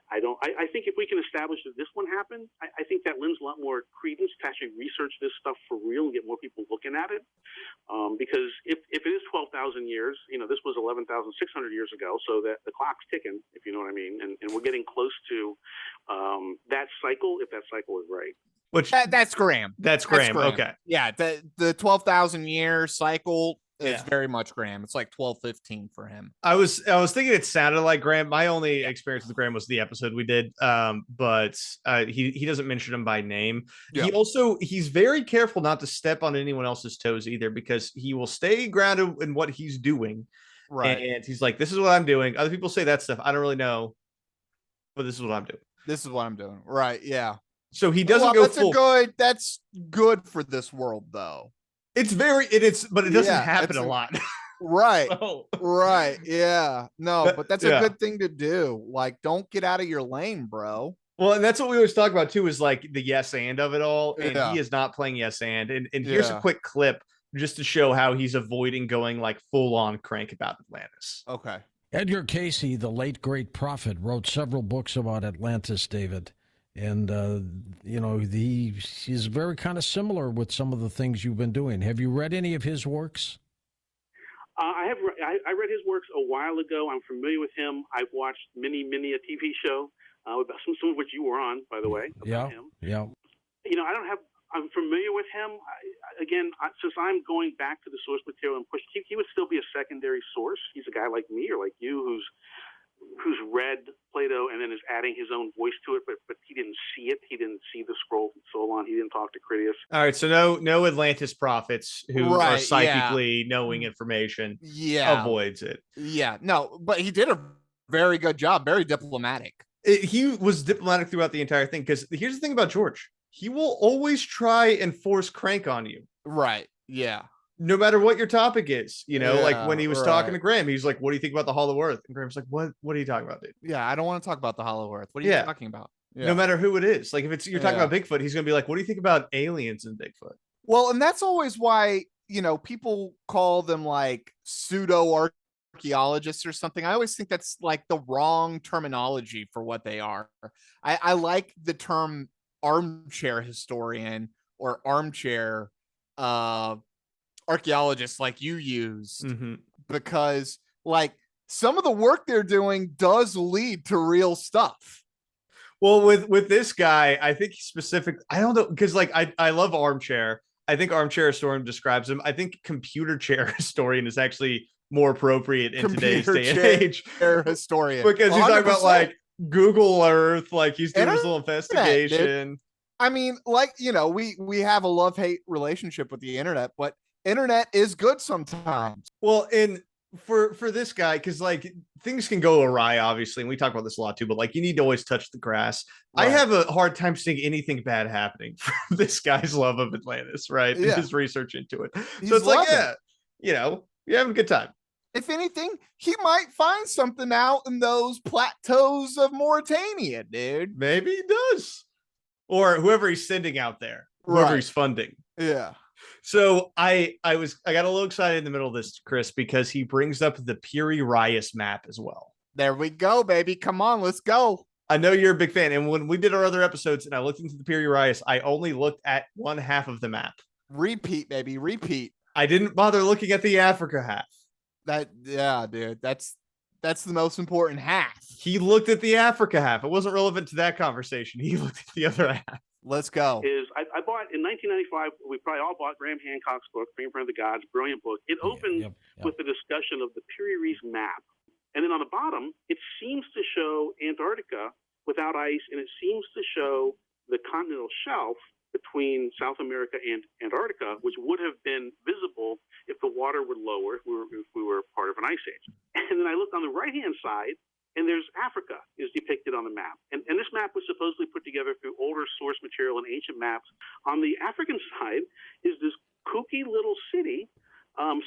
I think if we can establish that this one happened, I think that lends a lot more credence to actually research this stuff for real and get more people looking at it. Because if it is 12,000 years, this was 11,600 years ago, so that the clock's ticking, if you know what I mean, and we're getting close to that cycle, if that cycle is right. Which That's Graham. that's Graham. Okay. Yeah, the 12,000 year cycle is Yeah. very much Graham. It's like 12-15 for him. I was thinking it sounded like Graham. My only experience with Graham was the episode we did. But he doesn't mention him by name. Yeah. He's very careful not to step on anyone else's toes either, because he will stay grounded in what he's doing. Right. And he's like, this is what I'm doing. Other people say that stuff. I don't really know, but this is what I'm doing. This is what I'm doing. Right. Yeah. So he doesn't go that's full. That's good for this world, though. But it doesn't happen a lot. Right. So, right. Yeah. No, but that's yeah. a good thing to do. Like, don't get out of your lane, bro. Well, and that's what we always talk about too, is like the yes and of it all. And Yeah. he is not playing yes and here's a quick clip just to show how he's avoiding going like full on crank about Atlantis. Okay. Edgar Cayce, the late great prophet, wrote several books about Atlantis, David. And, he's very kind of similar with some of the things you've been doing. Have you read any of his works? I have. I read his works a while ago. I'm familiar with him. I've watched many a TV show, about some of which you were on, by the way. Yeah. Him. Yeah. I'm familiar with him. Since I'm going back to the source material and push, he would still be a secondary source. He's a guy like me or like you who's read Plato and then is adding his own voice to it, but he didn't see it. He didn't see the scroll and so on. He didn't talk to Critias. All right, so no Atlantis prophets who are psychically knowing information avoids it. Yeah, no, but he did a very good job, very diplomatic. He was diplomatic throughout the entire thing, because here's the thing about George. He will always try and force crank on you. Right, yeah. No matter what your topic is, like when he was talking to Graham, he's like, what do you think about the Hollow Earth? And Graham's like, what are you talking about, dude? Yeah, I don't want to talk about the Hollow Earth. What are you talking about? Yeah. No matter who it is. Like if you're talking about Bigfoot, he's going to be like, what do you think about aliens and Bigfoot? Well, and that's always why, people call them like pseudo archaeologists or something. I always think that's like the wrong terminology for what they are. I like the term armchair historian or armchair archaeologists like you used, because like some of the work they're doing does lead to real stuff. Well, with this guy, I think specific, I don't know, because like I love armchair. I think armchair historian describes him. I think computer chair historian is actually more appropriate in today's day and age. Historian, because he's talking about like Google Earth, like he's doing his little investigation. Dude. I mean, like, we have a love-hate relationship with the internet, but internet is good sometimes. Well, and for this guy, because like things can go awry, obviously, and we talk about this a lot too, but like you need to always touch the grass. Right. I have a hard time seeing anything bad happening from this guy's love of Atlantis, right? Yeah. His research into it. So it's like, you're having a good time. If anything, he might find something out in those plateaus of Mauritania, dude. Maybe he does. Or whoever he's sending out there, whoever he's funding. Yeah. So I got a little excited in the middle of this, Chris, because he brings up the Piri-Reis map as well. There we go, baby. Come on, let's go. I know you're a big fan. And when we did our other episodes and I looked into the Piri-Reis, I only looked at one half of the map. Repeat, baby. Repeat. I didn't bother looking at the Africa half. Dude. That's the most important half. He looked at the Africa half. It wasn't relevant to that conversation. He looked at the other half. Let's go. I bought in 1995. We probably all bought Graham Hancock's book, Fingerprint of the Gods, brilliant book. It opens with the discussion of the Piri-Reis map, and then on the bottom, it seems to show Antarctica without ice, and it seems to show the continental shelf between South America and Antarctica, which would have been visible if the water were lower, if we were part of an ice age. And then I looked on the right-hand side, and there's Africa is depicted on the map. And this map was supposedly put together through older source material and ancient maps. On the African side is this kooky little city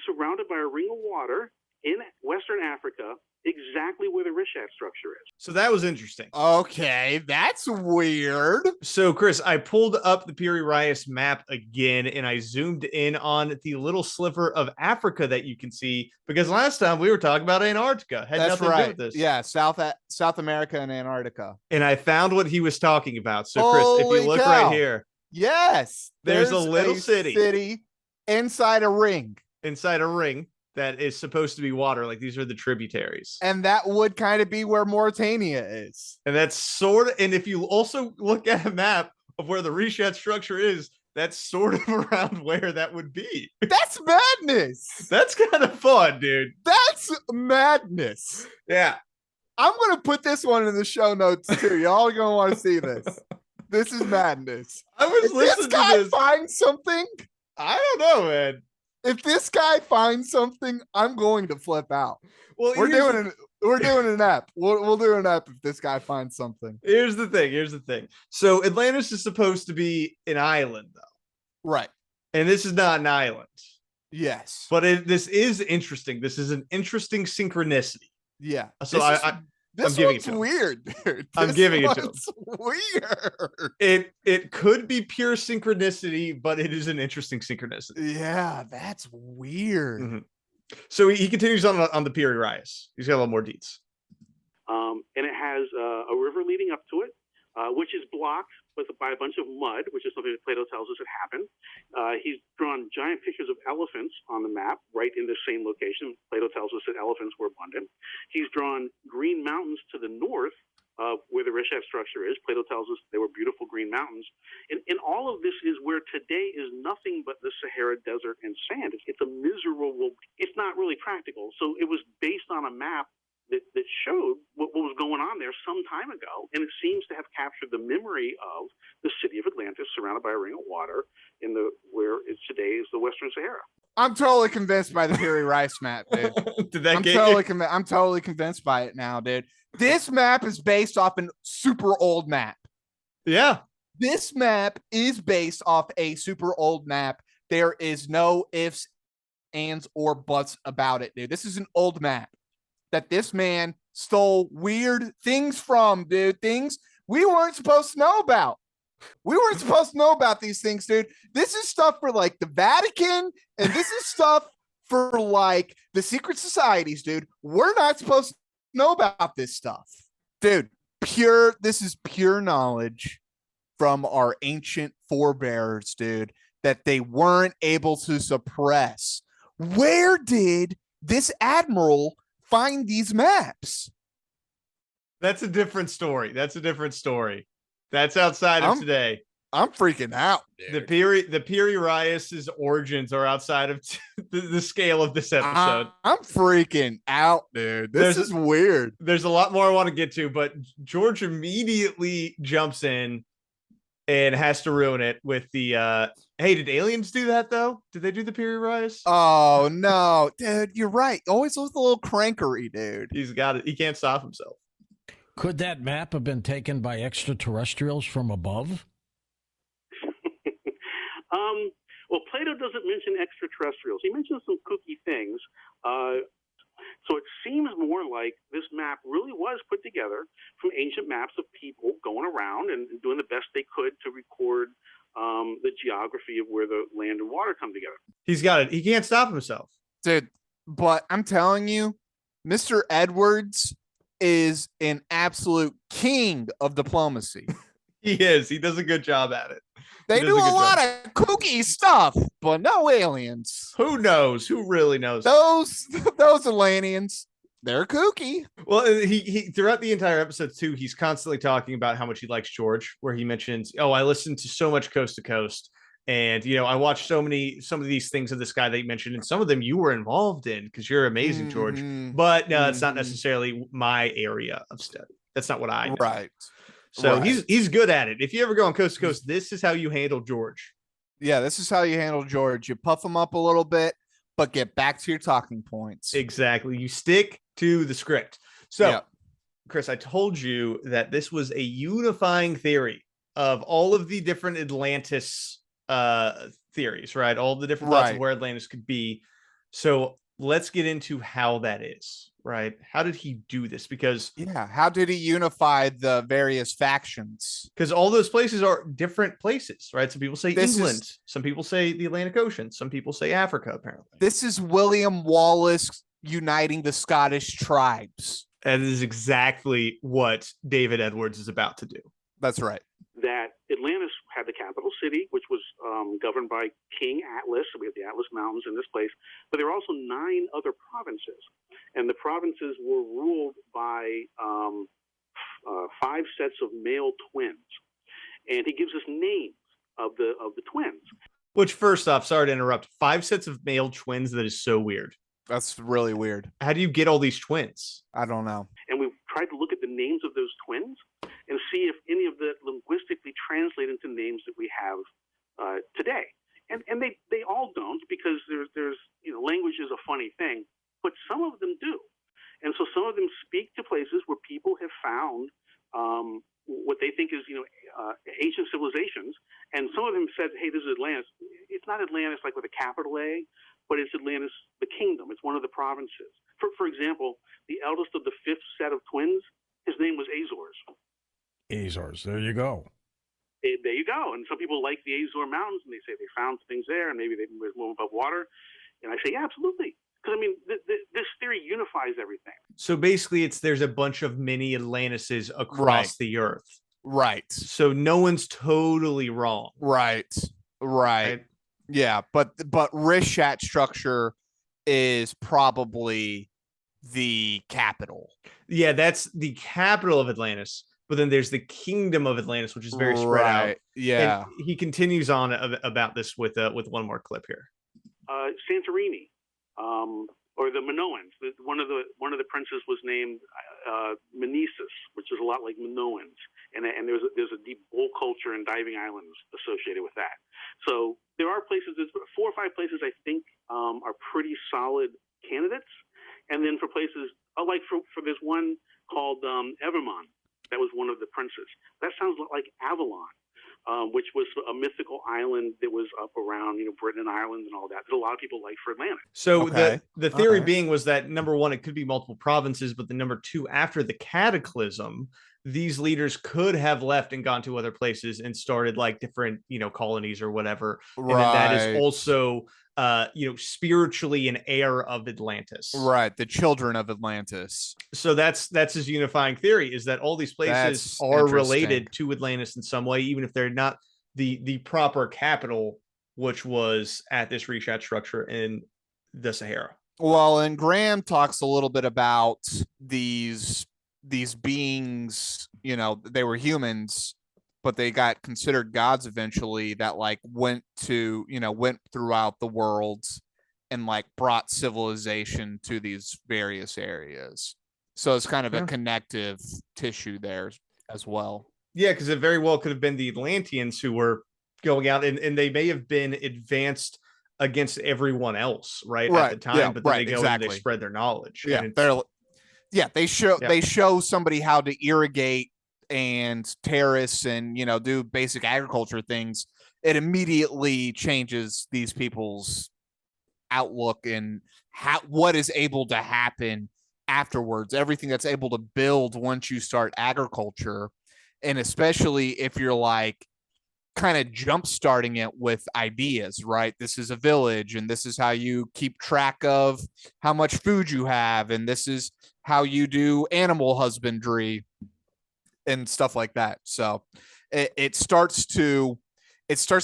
surrounded by a ring of water in Western Africa, exactly where the Richat Structure is. So that was interesting. Okay, that's weird. So, Chris, I pulled up the Piri-Reis map again, and I zoomed in on the little sliver of Africa that you can see, because last time we were talking about Antarctica. That's nothing to do with this. Yeah, South America and Antarctica. And I found what he was talking about. So, Chris, if you look right here. Yes. There's a little city inside a ring. Inside a ring that is supposed to be water. Like these are the tributaries. And that would kind of be where Mauritania is. And that's sort of, and if you also look at a map of where the Richat Structure is, that's sort of around where that would be. That's madness. That's kind of fun, dude. That's madness. Yeah. I'm going to put this one in the show notes too. Y'all are going to want to see this. This is madness. I was listening this guy to this. Find something. I don't know, man. If this guy finds something, I'm going to flip out. Well, We're doing an app. We'll do an app if this guy finds something. Here's the thing. So Atlantis is supposed to be an island, though. Right. And this is not an island. Yes. But this is interesting. This is an interesting synchronicity. Yeah. So I'm giving it to him. Weird, dude. I'm giving it to him. Weird. It could be pure synchronicity, but it is an interesting synchronicity. Yeah, that's weird. Mm-hmm. So he continues on the Piri Reis. He's got a little more deets. And it has a river leading up to it, which is blocked by a bunch of mud, which is something that Plato tells us had happened. He's drawn giant pictures of elephants on the map, right in the same location. Plato tells us that elephants were abundant. He's drawn green mountains to the north, where the Richat Structure is. Plato tells us they were beautiful green mountains. And all of this is where today is nothing but the Sahara Desert and sand. It's a miserable, it's not really practical. So it was based on a map that showed what was going on there some time ago. And it seems to have captured the memory of the city of Atlantis surrounded by a ring of water where it's today is the Western Sahara. I'm totally convinced by the Piri Reis map, dude. I'm totally convinced by it now, dude. This map is based off a super old map. Yeah. This map is based off a super old map. There is no ifs, ands, or buts about it, dude. This is an old map that this man stole weird things from, dude. Things we weren't supposed to know about. We weren't supposed to know about these things, dude. This is stuff for like the Vatican, and this is stuff for like the secret societies, dude. We're not supposed to know about this stuff, dude. This is pure knowledge from our ancient forebears, dude, that they weren't able to suppress. Where did this admiral find these maps? That's a different story. That's outside of today. I'm freaking out, dude. The Piri Reis' origins are outside of the scale of this episode. I'm freaking out, dude. This is weird. There's a lot more I want to get to, but George immediately jumps in and has to ruin it with the hey, did aliens do that though? Did they do the Piri Reis? Oh no, dude, you're right. Always with a little crankery, dude. He's got it. He can't stop himself. Could that map have been taken by extraterrestrials from above? Well, Plato doesn't mention extraterrestrials. He mentions some kooky things. So it seems more like this map really was put together from ancient maps of people going around and doing the best they could to record the geography of where the land and water come together. He's got it. He can't stop himself. Dude, but I'm telling you, Mr. Edwards is an absolute king of diplomacy. He is. He does a good job at it. They do a lot of kooky stuff, but no aliens. Who knows? Who really knows? Those Atlanteans, they're kooky. Well, he throughout the entire episode too, he's constantly talking about how much he likes George, where he mentions, "Oh, I listened to so much Coast to Coast, and I watched some of these things of this guy that you mentioned, and some of them you were involved in because you're amazing, George. But no, it's not necessarily my area of study. That's not what I know." Right. So he's good at it. If you ever go on Coast to Coast, this is how you handle George. Yeah, this is how you handle George. You puff him up a little bit, but get back to your talking points. Exactly. You stick to the script. So, Chris, I told you that this was a unifying theory of all of the different Atlantis theories, right? All the different thoughts of where Atlantis could be. So let's get into how that is, right? How did he do this? Because how did he unify the various factions? Because all those places are different places, right? Some people say England, some people say the Atlantic Ocean, some people say Africa, apparently. This is William Wallace uniting the Scottish tribes. That is exactly what David Edwards is about to do. That's right. That Atlantis had the capital city, which was governed by King Atlas. So we have the Atlas Mountains in this place. But there are also 9 other provinces. And the provinces were ruled by 5 sets of male twins. And he gives us names of the twins. Which, first off, sorry to interrupt, 5 sets of male twins, that is so weird. That's really weird. How do you get all these twins? I don't know. And we tried to look at the names of those twins and see if any of that linguistically translate into names that we have today. And they all don't, because there's ancient civilizations, and some of them said, "Hey, this is Atlantis." It's not Atlantis like with a capital A, but it's Atlantis, the kingdom. It's one of the provinces. For example, the eldest of the fifth set of twins, his name was Azores. Azores. There you go. There you go. And some people like the Azore Mountains, and they say they found things there, and maybe they were moving above water. And I say, yeah, absolutely. Because, I mean, this theory unifies everything. So basically, there's a bunch of mini Atlantises across the earth. Right. So no one's totally wrong. Right. Yeah, but Richat Structure is probably the capital. Yeah, that's the capital of Atlantis. But then there's the kingdom of Atlantis, which is very spread out. Yeah. And he continues on about this with one more clip here. Santorini, or the Minoans. One of the princes was named Meneses, which is a lot like Minoans, and there's a deep bull culture and diving islands associated with that. So there are places. There's 4 or 5 places I think are pretty solid candidates, and then for places like for this one called Evermon, that was one of the princes. That sounds like Avalon, which was a mythical island that was up around, Britain and Ireland and all that. That a lot of people like for Atlantis. So the theory being was that number one, it could be multiple provinces, but the number two, after the cataclysm, these leaders could have left and gone to other places and started like different, colonies or whatever. Right. And that is also, spiritually an heir of Atlantis. Right. The children of Atlantis. So that's his unifying theory, is that all these places are related to Atlantis in some way, even if they're not the proper capital, which was at this Richat Structure in the Sahara. Well, and Graham talks a little bit about these beings, they were humans, but they got considered gods eventually, that like went throughout the world and like brought civilization to these various areas. So it's kind of a connective tissue there as well. Yeah, because it very well could have been the Atlanteans who were going out, and they may have been advanced against everyone else, right? At the time, but then they go and they spread their knowledge. They show somebody how to irrigate and terrace and do basic agriculture things. It immediately changes these people's outlook and what is able to happen afterwards, everything that's able to build once you start agriculture. And especially if you're like kind of jump starting it with ideas, right? This is a village, and this is how you keep track of how much food you have, and this is how you do animal husbandry and stuff like that. So it starts to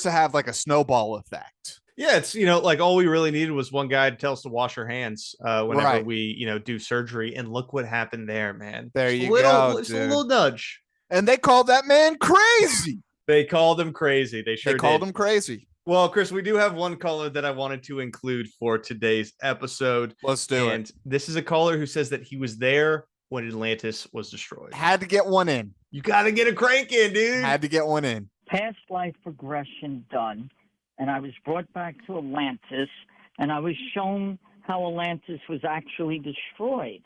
have like a snowball effect. Yeah, it's like all we really needed was one guy to tell us to wash our hands whenever we do surgery, and look what happened there, man. There you go. It's a little nudge. And they called that man crazy. They called him crazy. They called him crazy. Well, Chris, we do have one caller that I wanted to include for today's episode. Let's do it. And this is a caller who says that he was there when Atlantis was destroyed. Had to get one in. You got to get a crank in, dude. Had to get one in. Past life regression done, and I was brought back to Atlantis, and I was shown how Atlantis was actually destroyed.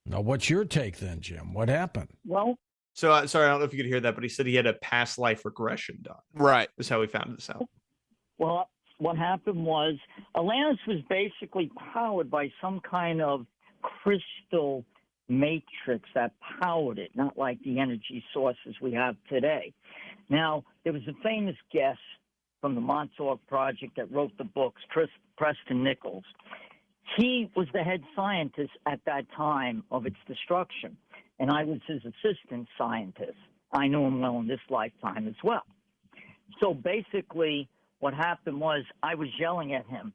Now, what's your take then, Jim? What happened? Well, so sorry, I don't know if you could hear that, but he said he had a past life regression done. Right. That's how we found this out. Well, what happened was Atlantis was basically powered by some kind of crystal matrix that powered it, not like the energy sources we have today. Now, there was a famous guest from the Montauk Project that wrote the books, Preston Nichols. He was the head scientist at that time of its destruction, and I was his assistant scientist. I knew him well in this lifetime as well. So basically what happened was I was yelling at him,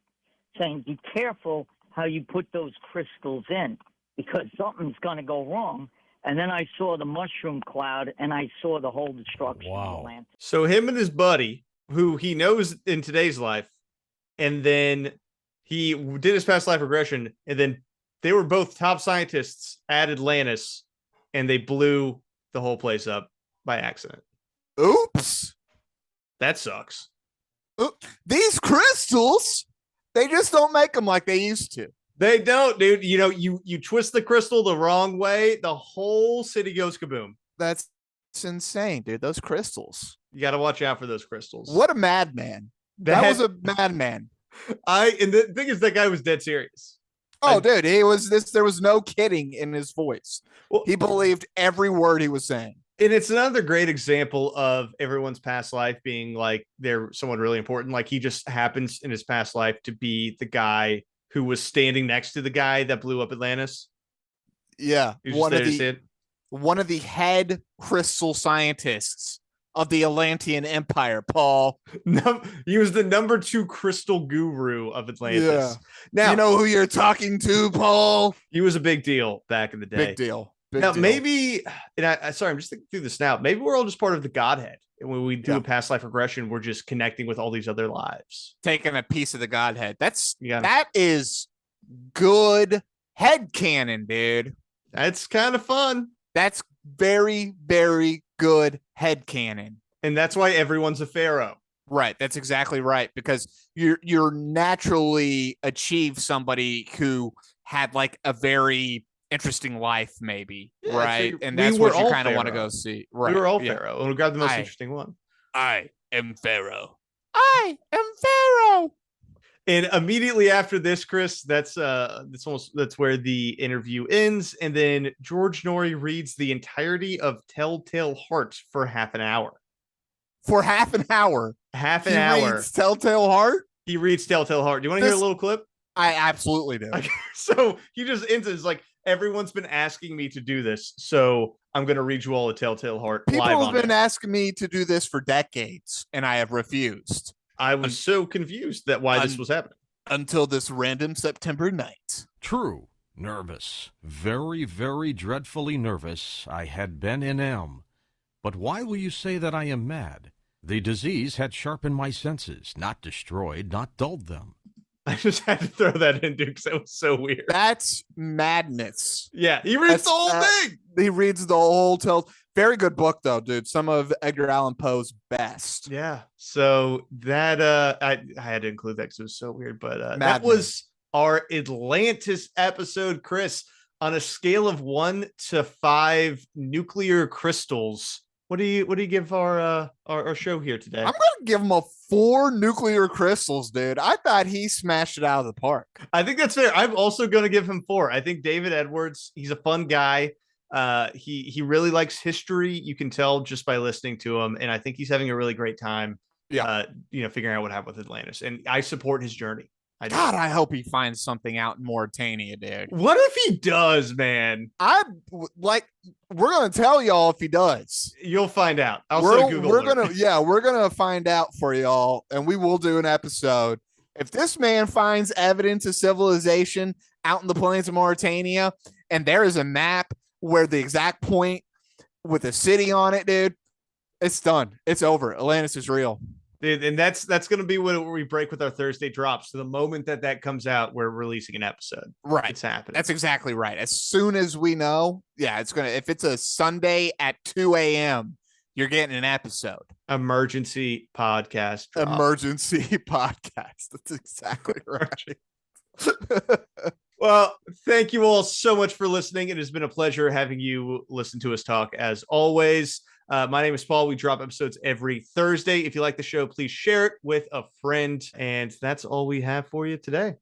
saying, be careful how you put those crystals in, because something's going to go wrong. And then I saw the mushroom cloud, and I saw the whole destruction of Atlantis. So him and his buddy, who he knows in today's life, and then he did his past life regression, and then they were both top scientists at Atlantis, and they blew the whole place up by accident. Oops. That sucks. These crystals, they just don't make them like they used to. They don't, dude. You twist the crystal the wrong way, the whole city goes kaboom. That's It's insane, dude. Those crystals. You got to watch out for those crystals. What a madman. That was a madman. And the thing is, that guy was dead serious. Dude, he was this. There was no kidding in his voice. Well, he believed every word he was saying. And it's another great example of everyone's past life being like they're someone really important. Like he just happens in his past life to be the guy who was standing next to the guy that blew up Atlantis. Yeah. One of the head crystal scientists of the Atlantean Empire, Paul. No, he was the number 2 crystal guru of Atlantis. Yeah. Now, you know who you're talking to, Paul? He was a big deal back in the day. Big deal. Maybe, and I'm just thinking through this now. Maybe we're all just part of the Godhead. And when we do a past life regression, we're just connecting with all these other lives. Taking a piece of the Godhead. That is good headcanon, dude. That's kind of fun. That's very, very good headcanon. And that's why everyone's a pharaoh. Right. That's exactly right. Because you're naturally achieve somebody who had like a very interesting life, maybe. Yeah, right. And that's what you kind of want to go see. Right. We were all pharaoh. And we grabbed the most interesting one. I am pharaoh. I am pharaoh. And immediately after this, Chris, that's where the interview ends. And then George Noory reads the entirety of Telltale Heart for half an hour. For half an hour? Half an hour. He reads Telltale Heart? He reads Telltale Heart. Do you want to hear a little clip? I absolutely do. Okay, so he just ends it. It's like, everyone's been asking me to do this, so I'm going to read you all a Telltale Heart. People have been asking me to do this for decades, and I have refused. I was so confused that why this was happening. Until this random September night. True. Nervous. Very, very dreadfully nervous. I had been in M. But why will you say that I am mad? The disease had sharpened my senses, not destroyed, not dulled them. I just had to throw that in, dude, because that was so weird. That's madness. Yeah, he reads the whole thing. He reads the whole Very good book, though, dude. Some of Edgar Allan Poe's best. Yeah. So that I had to include that because it was so weird. But that was our Atlantis episode, Chris. On a scale of 1 to 5 nuclear crystals, what do you give our show here today? I'm gonna give him a 4 nuclear crystals, dude. I thought he smashed it out of the park. I think that's fair. I'm also gonna give him 4. I think David Edwards, he's a fun guy. He really likes history. You can tell just by listening to him, and I think he's having a really great time. Yeah, figuring out what happened with Atlantis, and I support his journey. I hope he finds something out in Mauritania, dude. What if he does, man? We're gonna tell y'all if he does. You'll find out. We're gonna find out for y'all, and we will do an episode. If this man finds evidence of civilization out in the plains of Mauritania, and there is a map where the exact point with a city on it, dude, it's done. It's over. Atlantis is real. Dude, and that's going to be what we break with our Thursday drops. So the moment that comes out, we're releasing an episode. Right. It's happening. That's exactly right. As soon as we know, if it's a Sunday at 2 a.m., you're getting an episode. Emergency podcast drop. Emergency podcast. That's exactly right. Well, thank you all so much for listening. It has been a pleasure having you listen to us talk as always. My name is Paul. We drop episodes every Thursday. If you like the show, please share it with a friend. And that's all we have for you today.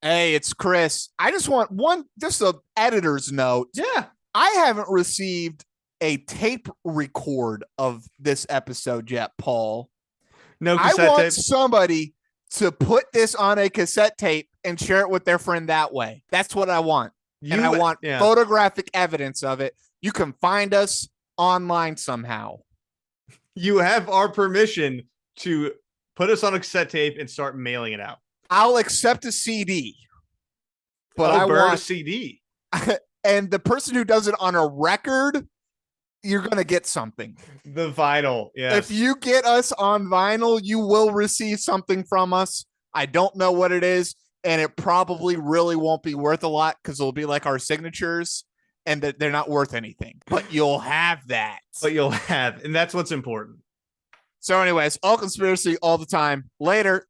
Hey, it's Chris. I just want just an editor's note. Yeah. I haven't received a tape record of this episode yet, Paul. No cassette I want tape? somebody to put this on a cassette tape and share it with their friend that way. That's what I want. I want photographic evidence of it. You can find us online somehow. You have our permission to put us on a cassette tape and start mailing it out. I'll accept a CD, but I want want a CD. And the person who does it on a record, you're gonna get something. The vinyl, yes. If you get us on vinyl, you will receive something from us. I don't know what it is, and it probably really won't be worth a lot because it'll be like our signatures. And that they're not worth anything, but you'll have that. And that's what's important. So anyways, all conspiracy all the time. Later.